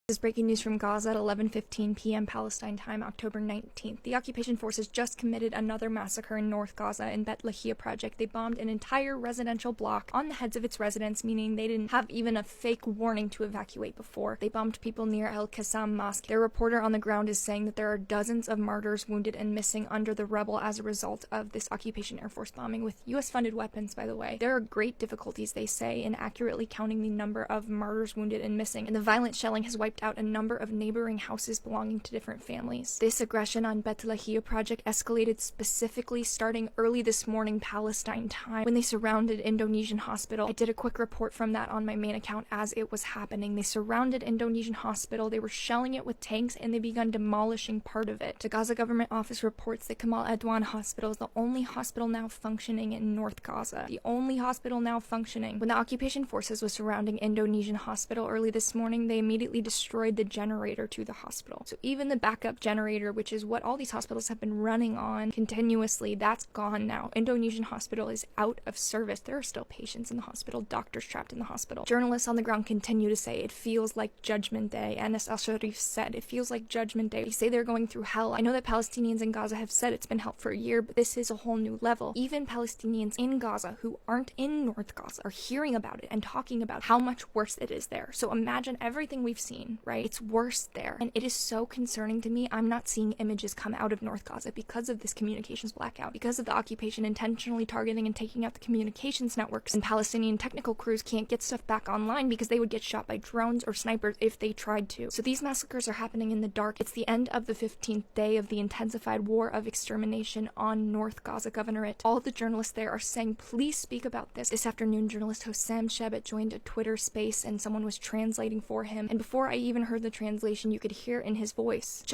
This is breaking news from Gaza at 11:15 p.m. Palestine time, October 19th. The occupation forces just committed another massacre in North Gaza in Bet Lahia project. They bombed an entire residential block on the heads of its residents, meaning they didn't have even a fake warning to evacuate before. They bombed people near El Qassam Mosque. Their reporter on the ground is saying that there are dozens of martyrs wounded and missing under the rubble as a result of this occupation Air Force bombing with US-funded weapons, by the way. There are great difficulties, they say, in accurately counting the number of martyrs wounded and missing, and the violent shelling has wiped out a number of neighboring houses belonging to different families. This aggression on Bet Lahia project escalated specifically starting early this morning Palestine time when they surrounded Indonesian hospital. I did a quick report from that on my main account as it was happening. They surrounded Indonesian hospital, they were shelling it with tanks, and they began demolishing part of it. The Gaza government office reports that Kamal Adwan Hospital is the only hospital now functioning in North Gaza. The only hospital now functioning. When the occupation forces was surrounding Indonesian hospital early this morning, they immediately destroyed the generator to the hospital. So even the backup generator, which is what all these hospitals have been running on continuously, that's gone now. Indonesian hospital is out of service. There are still patients in the hospital, doctors trapped in the hospital. Journalists on the ground continue to say it feels like Judgment Day. Anas al-Sharif said it feels like Judgment Day. They say they're going through hell. I know that Palestinians in Gaza have said it's been hell for a year, but this is a whole new level. Even Palestinians in Gaza who aren't in North Gaza are hearing about it and talking about how much worse it is there. So imagine everything we've seen, right? It's worse there. And it is so concerning to me. I'm not seeing images come out of North Gaza because of this communications blackout, because of the occupation intentionally targeting and taking out the communications networks, and Palestinian technical crews can't get stuff back online because they would get shot by drones or snipers if they tried to. So these massacres are happening in the dark. It's the end of the 15th day of the intensified war of extermination on North Gaza Governorate. All the journalists there are saying, please speak about this. This afternoon, journalist Hossam Shebet joined a Twitter space and someone was translating for him. And before I even heard the translation, you could hear in his voice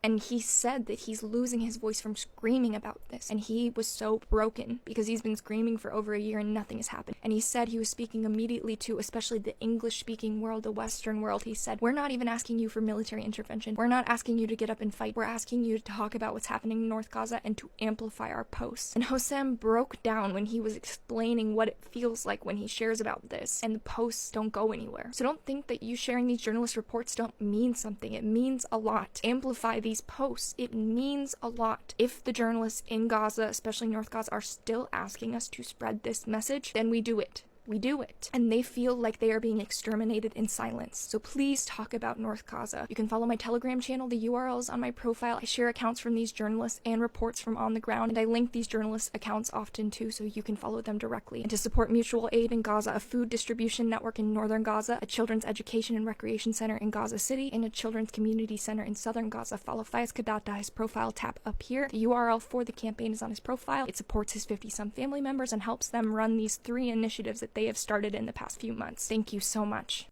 and he said that he's losing his voice from screaming about this. And he was so broken because he's been screaming for over a year and nothing has happened. And he said he was speaking immediately to especially the English-speaking world, the Western world. He said, we're not even asking you for military intervention. We're not asking you to get up and fight. We're asking you to talk about what's happening in North Gaza and to amplify our posts. And Hossam broke down when he was explaining what it feels like when he shares about this. And the posts don't go anywhere. So don't think that you sharing these journalist reports don't mean something. It means a lot. Amplify these posts. It means a lot. If the journalists in Gaza, especially North Gaza, are still asking us to spread this message, then we do it. We do it. And they feel like they are being exterminated in silence. So please talk about North Gaza. You can follow my Telegram channel. The URL is on my profile. I share accounts from these journalists and reports from on the ground. And I link these journalists' accounts often too, so you can follow them directly. And to support mutual aid in Gaza, a food distribution network in northern Gaza, a children's education and recreation center in Gaza City, and a children's community center in southern Gaza. Follow Faiz Kadata, his profile, tap up here. The URL for the campaign is on his profile. It supports his 50-some family members and helps them run these 3 initiatives that they have started in the past few months. Thank you so much.